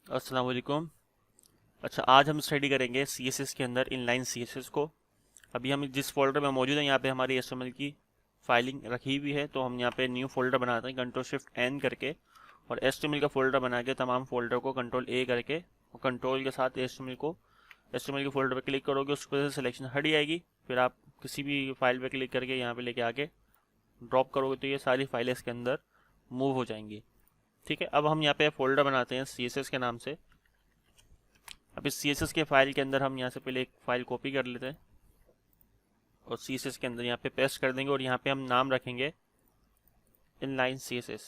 अस्सलाम वालेकुम। अच्छा, आज हम स्टडी करेंगे CSS के अंदर इनलाइन CSS को। अभी हम जिस फोल्डर में मौजूद हैं यहाँ पे हमारी HTML की फाइलिंग रखी हुई है, तो हम यहाँ पे न्यू फोल्डर बनाते हैं कंट्रोल शिफ्ट एन करके, और HTML का फोल्डर बना के तमाम फोल्डर को कंट्रोल ए करके और कंट्रोल के साथ HTML के फोल्डर पर क्लिक करोगे, उस पर सिलेक्शन हट जाएगी। फिर आप किसी भी फाइल पर क्लिक करके यहाँ पे लेके आके ड्रॉप करोगे तो ये सारी फाइलें इसके अंदर मूव हो जाएंगी। ठीक है, अब हम यहाँ पे फोल्डर बनाते हैं CSS के नाम से। अब इस CSS के फाइल के अंदर हम यहाँ से पहले एक फाइल कॉपी कर लेते हैं और CSS के अंदर यहाँ पे पेस्ट कर देंगे, और यहाँ पे हम नाम रखेंगे इनलाइन CSS।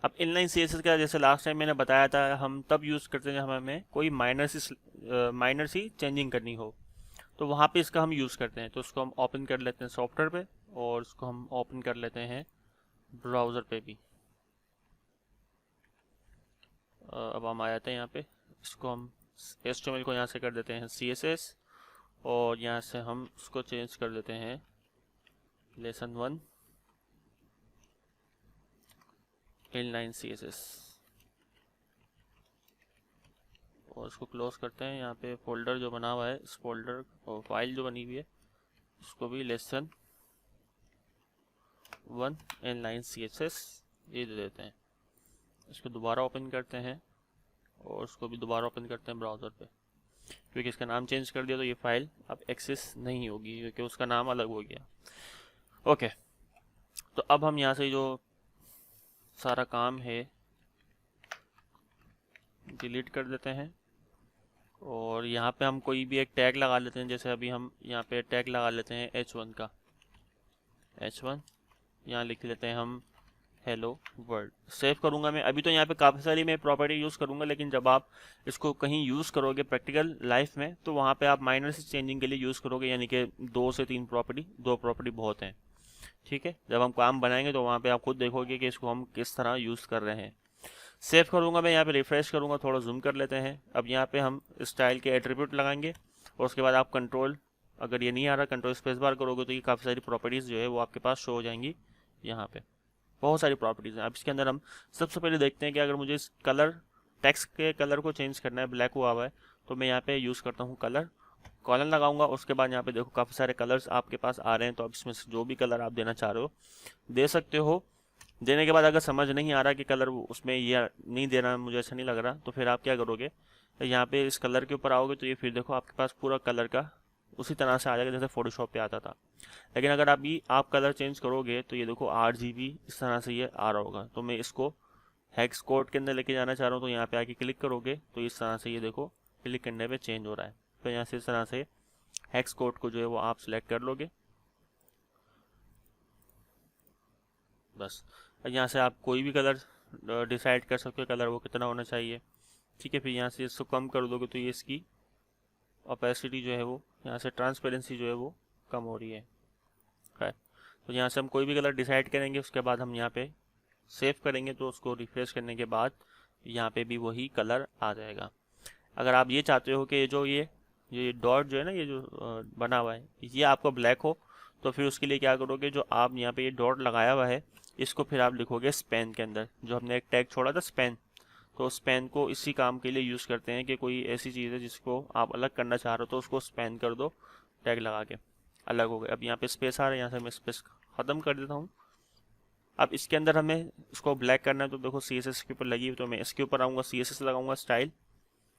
अब इनलाइन CSS का जैसे लास्ट टाइम मैंने बताया था, हम तब यूज़ करते हैं जब हमें कोई माइनर सी चेंजिंग करनी हो, तो वहाँ पे इसका हम यूज़ करते हैं। तो इसको हम ओपन कर लेते हैं सॉफ्टवेयर पे, और इसको हम ओपन कर लेते हैं ब्राउज़र पे भी। अब हम आ जाते हैं यहाँ पे, इसको हम HTML को यहाँ से कर देते हैं CSS, और यहाँ से हम उसको चेंज कर देते हैं lesson 1 इनलाइन CSS, और इसको क्लोज करते हैं। यहाँ पे फोल्डर जो बना हुआ है, इस फोल्डर और फाइल जो बनी हुई है, इसको भी lesson 1 इनलाइन CSS ये दे देते हैं। इसको दोबारा ओपन करते हैं और उसको भी दोबारा ओपन करते हैं ब्राउज़र पे, क्योंकि इसका नाम चेंज कर दिया तो ये फाइल अब एक्सेस नहीं होगी, क्योंकि उसका नाम अलग हो गया। ओके, तो अब हम यहाँ से जो सारा काम है डिलीट कर देते हैं, और यहाँ पे हम कोई भी एक टैग लगा लेते हैं। जैसे अभी हम यहाँ पे टैग लगा लेते हैं H1 का, H1 यहाँ लिख लेते हैं हम हेलो वर्ल्ड। सेव करूँगा मैं। अभी तो यहाँ पे काफ़ी सारी मैं प्रॉपर्टी यूज़ करूँगा, लेकिन जब आप इसको कहीं यूज़ करोगे प्रैक्टिकल लाइफ में, तो वहाँ पे आप माइनर से चेंजिंग के लिए यूज़ करोगे, यानी कि 2 से 3 प्रॉपर्टी, 2 प्रॉपर्टी बहुत हैं। ठीक है, जब हम काम बनाएंगे तो वहाँ पे आप खुद देखोगे कि इसको हम किस तरह यूज़ कर रहे हैं। सेव करूँगा मैं, यहाँ पे रिफ्रेश करूँगा, थोड़ा जूम कर लेते हैं। अब यहाँ पे हम स्टाइल के एट्रीब्यूट लगाएंगे, और उसके बाद आप कंट्रोल, अगर ये नहीं आ रहा, कंट्रोल स्पेस बार करोगे तो ये काफ़ी सारी प्रॉपर्टीज़ जो है वो आपके पास शो हो जाएंगी। यहाँ पे बहुत सारी प्रॉपर्टीज़ हैं। अब इसके अंदर हम सबसे पहले देखते हैं कि अगर मुझे इस टेक्स्ट के कलर को चेंज करना है, ब्लैक हुआ हुआ है, तो मैं यहाँ पे यूज़ करता हूँ कलर, कॉलन लगाऊंगा। उसके बाद यहाँ पे देखो काफ़ी सारे कलर्स आपके पास आ रहे हैं, तो अब इसमें से जो भी कलर आप देना चाह रहे हो दे सकते हो। देने के बाद अगर समझ नहीं आ रहा कि कलर उसमें ये नहीं देना, मुझे अच्छा नहीं लग रहा, तो फिर आप क्या करोगे, तो यहाँ पे इस कलर के ऊपर आओगे तो ये फिर देखो आपके पास पूरा कलर का उसी तरह से आ जाएगा जैसे फोटोशॉप पे आता था। लेकिन अगर अभी आप कलर चेंज करोगे तो ये देखो RGB इस तरह से ये आ रहा होगा। तो मैं इसको हेक्स कोड के अंदर लेके जाना चाह रहा हूँ, तो यहाँ पे आके क्लिक करोगे तो इस तरह से ये देखो क्लिक करने पे चेंज हो रहा है। तो यहाँ से इस तरह से हेक्स कोड को जो है वो आप सिलेक्ट कर लोगे बस। यहाँ से आप कोई भी कलर डिसाइड कर सकते हो, कलर वो कितना होना चाहिए। ठीक है, फिर यहाँ से इसको कम कर दोगे तो ये इसकी ओपेसिटी जो है वो, यहाँ से ट्रांसपेरेंसी जो है वो कम हो रही है। खैर, तो यहाँ से हम कोई भी कलर डिसाइड करेंगे, उसके बाद हम यहाँ पे सेव करेंगे, तो उसको रिफ्रेश करने के बाद यहाँ पे भी वही कलर आ जाएगा। अगर आप ये चाहते हो कि ये डॉट जो है ना, ये जो बना हुआ है ये आपको ब्लैक हो, तो फिर उसके लिए क्या करोगे, जो आप यहाँ पे ये डॉट लगाया हुआ है इसको फिर आप लिखोगे स्पैन के अंदर। जो हमने एक टैग छोड़ा था स्पैन, तो स्पैन को इसी काम के लिए यूज़ करते हैं कि कोई ऐसी चीज़ है जिसको आप अलग करना चाह रहे हो तो उसको स्पैन कर दो टैग लगा के, अलग हो गए। अब यहाँ पे स्पेस आ रहा है, यहाँ से मैं स्पेस ख़त्म कर देता हूँ। अब इसके अंदर हमें इसको ब्लैक करना है, तो देखो CSS के ऊपर लगी हुई, तो मैं इसके ऊपर आऊँगा, CSS लगाऊंगा स्टाइल,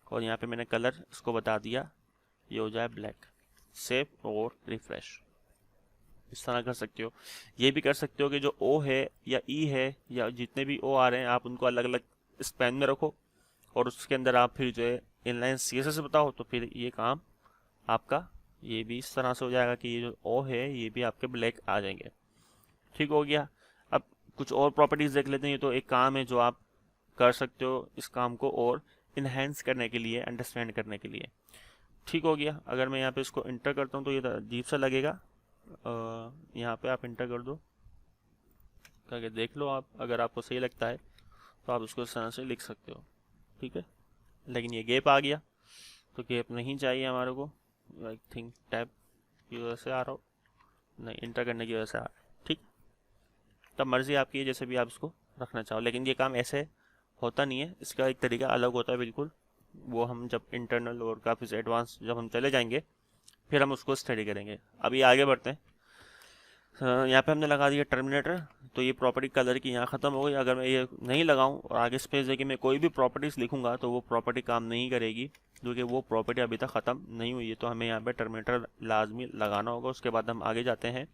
और यहाँ पे मैंने कलर इसको बता दिया, ये हो जाए ब्लैक। सेव और रिफ्रेश इस तरह कर सकते हो। ये भी कर सकते हो कि जो O है या E है या जितने भी O आ रहे हैं आप उनको अलग अलग स्पैन में रखो, और उसके अंदर आप फिर जो है इनलाइन CSS बताओ, तो फिर ये काम आपका ये भी इस तरह से हो जाएगा कि ये जो O है ये भी आपके ब्लैक आ जाएंगे। ठीक हो गया। अब कुछ और प्रॉपर्टीज़ देख लेते हैं। ये तो एक काम है जो आप कर सकते हो इस काम को और इन्हेंस करने के लिए, अंडरस्टैंड करने के लिए। ठीक हो गया। अगर मैं यहाँ पे इसको इंटर करता हूँ तो ये अजीब सा लगेगा। यहाँ पे आप इंटर कर दो करके देख लो आप, अगर आपको सही लगता है तो आप उसको इस तरह से लिख सकते हो। ठीक है, लेकिन ये गैप आ गया, तो गैप नहीं चाहिए हमारे को। आई थिंक टैब की वजह से आ रहा हो, नहीं इंटर करने की वजह से आ रहा है। ठीक, तब मर्ज़ी आपकी है जैसे भी आप इसको रखना चाहो, लेकिन ये काम ऐसे होता नहीं है, इसका एक तरीका अलग होता है बिल्कुल। वो हम जब इंटरनल और काफ़ी से एडवांस जब हम चले जाएंगे फिर हम उसको स्टडी करेंगे। अभी आगे बढ़ते हैं। यहाँ पे हमने लगा दिया टर्मिनेटर, तो ये प्रॉपर्टी कलर की यहाँ ख़त्म हो गई। अगर मैं ये नहीं लगाऊं और आगे स्पेस देके मैं कोई भी प्रॉपर्टीज़ लिखूंगा तो वो प्रॉपर्टी काम नहीं करेगी, क्योंकि वो प्रॉपर्टी अभी तक ख़त्म नहीं हुई है। तो हमें यहाँ पे टर्मिनेटर लाजमी लगाना होगा। उसके बाद हम आगे जाते हैं।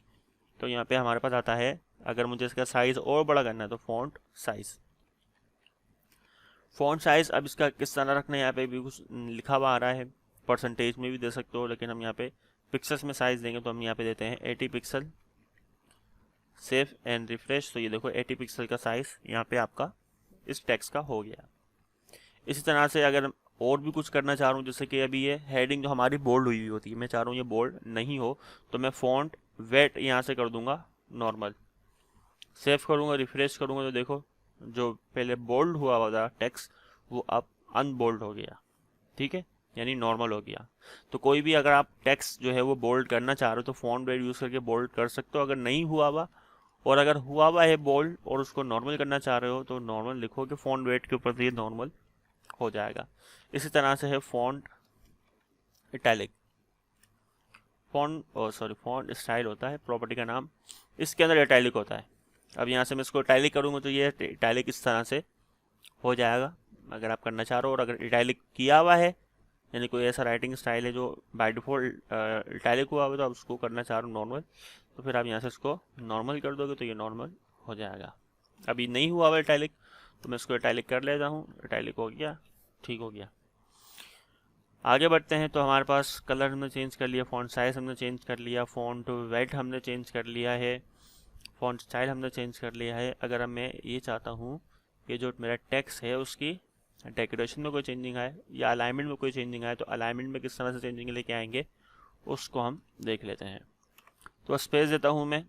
तो यहाँ पे हमारे पास आता है, अगर मुझे इसका साइज़ और बड़ा करना है तो फ़ॉन्ट साइज़। फ़ॉन्ट साइज़ अब इसका किस तरह रखना है, यहाँ पे भी कुछ लिखा हुआ आ रहा है, परसेंटेज में भी दे सकते हो, लेकिन हम यहाँ पे पिक्सल्स में साइज़ देंगे तो हम यहाँ पे देते हैं 80 पिक्सल। Save and refresh. तो ये देखो 80 पिक्सल का साइज़ यहाँ पे आपका इस टेक्स्ट का हो गया। इसी तरह से अगर और भी कुछ करना चाह रहा हूँ, जैसे कि अभी ये हेडिंग जो हमारी बोल्ड हुई होती है, मैं चाह रहा हूँ ये बोल्ड नहीं हो, तो मैं फ़ॉन्ट वेट यहाँ से कर दूंगा नॉर्मल। सेव करूँगा, रिफ्रेश करूँगा तो देखो जो पहले बोल्ड हुआ हुआ था टेक्स्ट वो अब अनबोल्ड हो गया। ठीक है, यानी नॉर्मल हो गया। तो कोई भी अगर आप टेक्स्ट जो है वो बोल्ड करना चाह रहे हो तो फ़ॉन्ट वेट यूज़ करके बोल्ड कर सकते हो। अगर नहीं हुआ हुआ, और अगर हुआ हुआ है बोल्ड और उसको नॉर्मल करना चाह रहे हो तो नॉर्मल लिखोगे फ़ॉन्ट वेट के ऊपर, तो ये नॉर्मल हो जाएगा। इसी तरह से है फ़ॉन्ट इटैलिक। फ़ॉन्ट स्टाइल होता है प्रॉपर्टी का नाम, इसके अंदर इटैलिक होता है। अब यहाँ से मैं इसको इटैलिक करूँगा तो ये इटैलिक इस तरह से हो जाएगा अगर आप करना चाह रहे हो। और अगर इटैलिक किया हुआ है, यानी कोई ऐसा राइटिंग स्टाइल है जो बाय डिफ़ॉल्ट इटैलिक हुआ हुआ, तो आप उसको करना चाह रहे हो नॉर्मल, तो फिर आप यहाँ से इसको नॉर्मल कर दोगे तो ये नॉर्मल हो जाएगा। अभी नहीं हुआ हुआ इटैलिक तो मैं इसको इटैलिक कर लेता हूँ। इटैलिक हो गया, ठीक हो गया। आगे बढ़ते हैं। तो हमारे पास कलर हमने चेंज कर लिया, फ़ॉन्ट साइज़ हमने चेंज कर लिया, फ़ॉन्ट वेट हमने चेंज कर लिया है, फ़ॉन्ट स्टाइल हमने चेंज कर लिया है। अगर मैं ये चाहता हूँ कि जो मेरा टेक्स्ट है उसकी डेकोरेशन में कोई चेंजिंग आए या अलाइनमेंट में कोई चेंजिंग आए, तो अलाइनमेंट में किस तरह से चेंजिंग लेके आएंगे उसको हम देख लेते हैं। तो स्पेस देता हूँ मैं,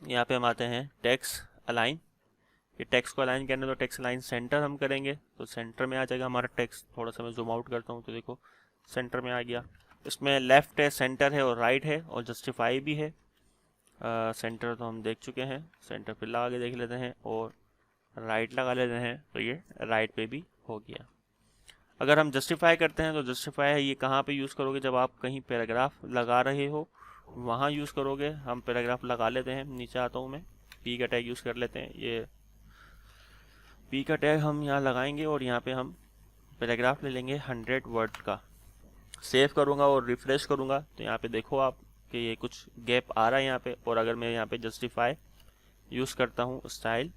यहाँ पे हम आते हैं टेक्स्ट अलाइन। ये टेक्स्ट को अलाइन करना, तो टेक्स्ट अलाइन सेंटर हम करेंगे तो सेंटर में आ जाएगा हमारा टेक्स्ट। थोड़ा सा मैं जूम आउट करता हूँ तो देखो सेंटर में आ गया। इसमें लेफ़्ट है, सेंटर है और राइट है और जस्टिफाई भी है। सेंटर तो हम देख चुके हैं, सेंटर पे लगा के देख लेते हैं और राइट लगा लेते हैं, तो ये राइट पे भी हो गया। अगर हम जस्टिफाई करते हैं तो जस्टिफाई है ये कहाँ पे यूज़ करोगे, जब आप कहीं पैराग्राफ लगा रहे हो वहाँ यूज़ करोगे। हम पैराग्राफ लगा लेते हैं, नीचे आता हूँ मैं, पी का टैग यूज़ कर लेते हैं। ये पी का टैग हम यहाँ लगाएंगे और यहाँ पे हम पैराग्राफ ले लेंगे 100 वर्ड का। सेव करूँगा और रिफ्रेश करूँगा तो यहाँ पे देखो आप कि ये कुछ गैप आ रहा है यहाँ पे। और अगर मैं यहाँ पे जस्टिफाई यूज़ करता हूँ स्टाइल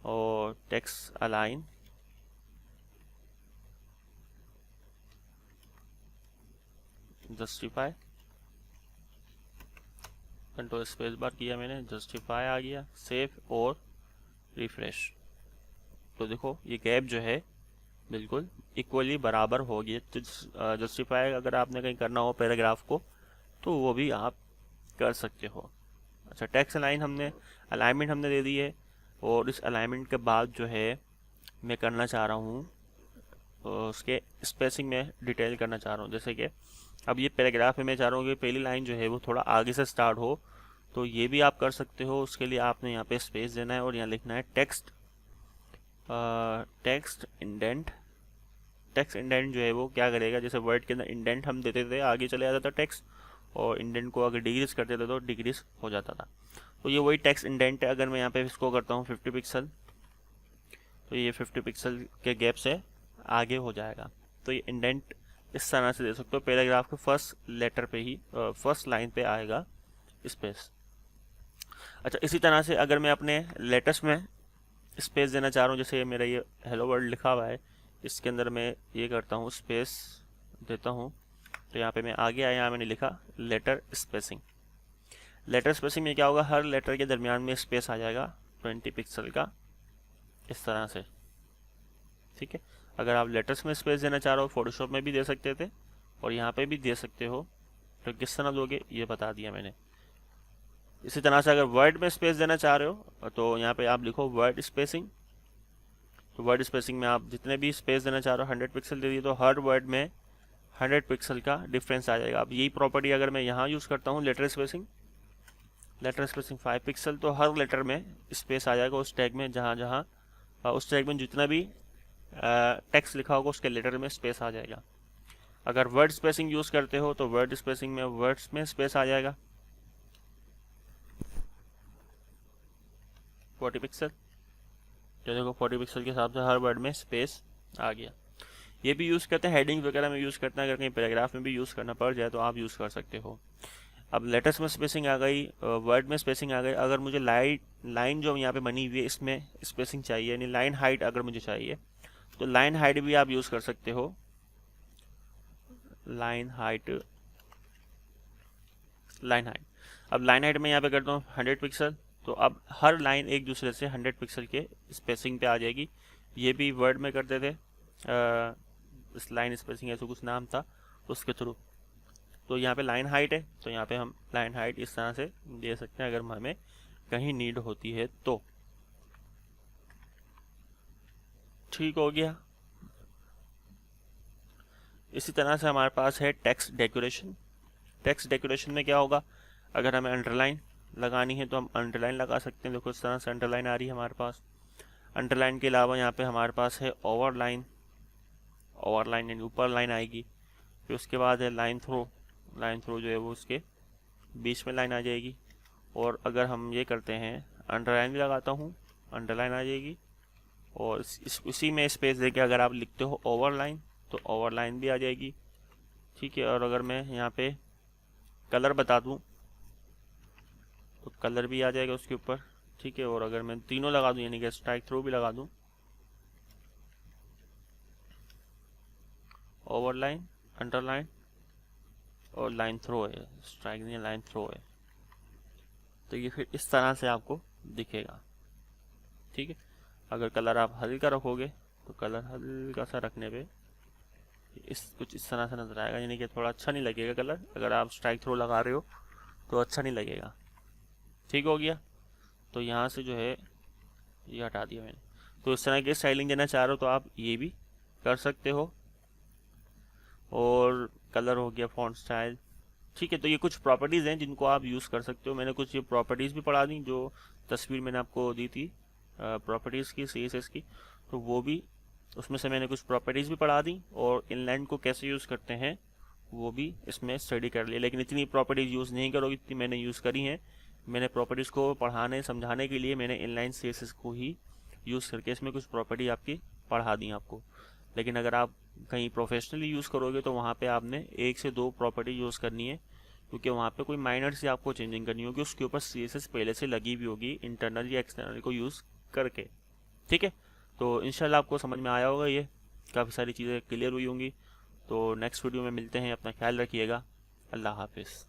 और text align, justify, control space bar किया मैंने, जस्टिफाई आ गया, सेव और रिफ्रेश, तो देखो ये गैप जो है बिल्कुल इक्वली बराबर हो गया। जस्टिफाई अगर आपने कहीं करना हो पैराग्राफ को तो वो भी आप कर सकते हो। अच्छा, टेक्स्ट अलाइन हमने अलाइनमेंट हमने दे दी है और इस अलाइनमेंट के बाद जो है मैं करना चाह रहा हूँ उसके स्पेसिंग में डिटेल करना चाह रहा हूँ। जैसे कि अब ये पैराग्राफ है, मैं चाह रहा हूँ कि पहली लाइन जो है वो थोड़ा आगे से स्टार्ट हो, तो ये भी आप कर सकते हो। उसके लिए आपने यहाँ पे स्पेस देना है और यहाँ लिखना है टेक्स्ट इंडेंट। टेक्स्ट इंडेंट जो है वो क्या करेगा, जैसे वर्ड के अंदर इंडेंट हम देते थे आगे चले जाता था टेक्स्ट, और इंडेंट को अगर डिक्रीज करते थे तो डिक्रीज हो जाता था। तो ये वही टेक्स्ट इंडेंट है। अगर मैं यहाँ पे इसको करता हूँ 50 पिक्सल तो ये 50 पिक्सल के गैप से आगे हो जाएगा। तो ये इंडेंट इस तरह से दे सकते हो। पैराग्राफ के फर्स्ट लेटर पे ही फर्स्ट लाइन पे आएगा स्पेस। अच्छा, इसी तरह से अगर मैं अपने लेटर्स में स्पेस देना चाह रहा हूँ, जैसे मेरा ये हेलो वर्ल्ड लिखा हुआ है, इसके अंदर मैं ये करता हूँ स्पेस देता हूँ, तो यहाँ पे मैं आगे आया, यहाँ मैंने लिखा लेटर स्पेसिंग। लेटर स्पेसिंग में क्या होगा, हर लेटर के दरमियान में स्पेस आ जाएगा 20 पिक्सल का, इस तरह से। ठीक है, अगर आप लेटर्स में स्पेस देना चाह रहे हो फोटोशॉप में भी दे सकते थे और यहाँ पे भी दे सकते हो, तो किस तरह दोगे ये बता दिया मैंने। इसी तरह से अगर वर्ड में स्पेस देना चाह रहे हो तो यहाँ पे आप लिखो वर्ड स्पेसिंग। तो वर्ड स्पेसिंग में आप जितने भी स्पेस देना चाह रहे हो 100 पिक्सल दे दिए, तो हर वर्ड में 100 पिक्सल का डिफरेंस आ जाएगा। अब यही प्रॉपर्टी अगर मैं यहाँ यूज़ करता हूँ लेटर स्पेसिंग 5 पिक्सल, तो हर लेटर में स्पेस आ जाएगा उस टैग में जहाँ जहाँ उस टैग में जितना भी टेक्स्ट लिखा होगा उसके लेटर में स्पेस आ जाएगा। अगर वर्ड स्पेसिंग यूज़ करते हो तो वर्ड स्पेसिंग में वर्ड्स में स्पेस आ जाएगा 40 पिक्सल। तो देखो 40 पिक्सल के हिसाब से हर वर्ड में स्पेस आ गया। ये भी यूज़ करते हैं, हेडिंग वगैरह में यूज़ करते हैं, अगर कहीं पैराग्राफ में भी यूज़ करना पड़ जाए तो आप यूज़ कर सकते हो। अब लेटर्स में स्पेसिंग आ गई, वर्ड में स्पेसिंग आ गई। अगर मुझे लाइन जो यहाँ पे बनी हुई है इसमें स्पेसिंग चाहिए, यानी लाइन हाइट अगर मुझे चाहिए तो लाइन हाइट भी आप यूज़ कर सकते हो। लाइन हाइट अब लाइन हाइट में यहाँ पे करता हूँ 100 पिक्सल। तो अब हर लाइन एक दूसरे से 100 पिक्सल के स्पेसिंग पे आ जाएगी। ये भी वर्ड में करते थे, इस लाइन स्पेसिंग ऐसा कुछ नाम था उसके थ्रू। तो यहाँ पे लाइन हाइट है, तो यहाँ पे हम लाइन हाइट इस तरह से दे सकते हैं अगर हमें कहीं नीड होती है तो। ठीक हो गया। इसी तरह से हमारे पास है टेक्स्ट डेकोरेशन। टेक्स्ट डेकोरेशन में क्या होगा, अगर हमें अंडरलाइन लगानी है तो हम अंडरलाइन लगा सकते हैं। देखो इस तरह से अंडरलाइन आ रही है हमारे पास। अंडरलाइन के अलावा यहाँ पे हमारे पास है ओवरलाइन यानी ऊपर लाइन आएगी। फिर उसके बाद है लाइन थ्रो जो है वो उसके बीच में लाइन आ जाएगी। और अगर हम ये करते हैं अंडरलाइन भी लगाता हूँ, अंडरलाइन आ जाएगी। और उसी में स्पेस देके अगर आप लिखते हो ओवरलाइन तो ओवरलाइन भी आ जाएगी। ठीक है। और अगर मैं यहाँ पे कलर बता दूँ तो कलर भी आ जाएगा उसके ऊपर। ठीक है। और अगर मैं तीनों लगा दूँ यानी कि स्ट्राइक थ्रो भी लगा दूँ, ओवरलाइन, अंडरलाइन और लाइन थ्रो है, स्ट्राइक नहीं लाइन थ्रो है, तो ये फिर इस तरह से आपको दिखेगा। ठीक है। अगर कलर आप हल्का रखोगे तो कलर हल्का सा रखने पे कुछ इस तरह से नजर आएगा, यानी कि थोड़ा अच्छा नहीं लगेगा कलर। अगर आप स्ट्राइक थ्रो लगा रहे हो तो अच्छा नहीं लगेगा। ठीक हो गया। तो यहाँ से जो है ये हटा दिया मैंने। तो इस तरह की स्टाइलिंग देना चाह रहे हो तो आप ये भी कर सकते हो। और कलर हो गया, फॉन्ट स्टाइल। ठीक है। तो ये कुछ प्रॉपर्टीज़ हैं जिनको आप यूज़ कर सकते हो। मैंने कुछ ये प्रॉपर्टीज़ भी पढ़ा दी जो तस्वीर मैंने आपको दी थी प्रॉपर्टीज़ की, CSS की, तो वो भी उसमें से मैंने कुछ प्रॉपर्टीज़ भी पढ़ा दी। और इनलाइन को कैसे यूज़ करते हैं वो भी इसमें स्टडी कर लिया। लेकिन इतनी प्रॉपर्टीज़ यूज़ नहीं करोगे इतनी मैंने यूज़ करी हैं। मैंने प्रॉपर्टीज़ को पढ़ाने समझाने के लिए मैंने इनलाइन CSS को ही यूज़ करके इसमें कुछ प्रॉपर्टी आपकी पढ़ा दी आपको। लेकिन अगर आप कहीं प्रोफेशनली यूज़ करोगे तो वहाँ पे आपने 1 से 2 प्रॉपर्टी यूज़ करनी है, क्योंकि वहाँ पे कोई माइनर से आपको चेंजिंग करनी होगी, उसके ऊपर CSS पहले से लगी हुई होगी इंटरनल या एक्सटर्नल को यूज़ करके। ठीक है। तो इंशाल्लाह आपको समझ में आया होगा, ये काफ़ी सारी चीज़ें क्लियर हुई होंगी। तो नेक्स्ट वीडियो में मिलते हैं, अपना ख्याल रखिएगा। अल्लाह हाफिज़।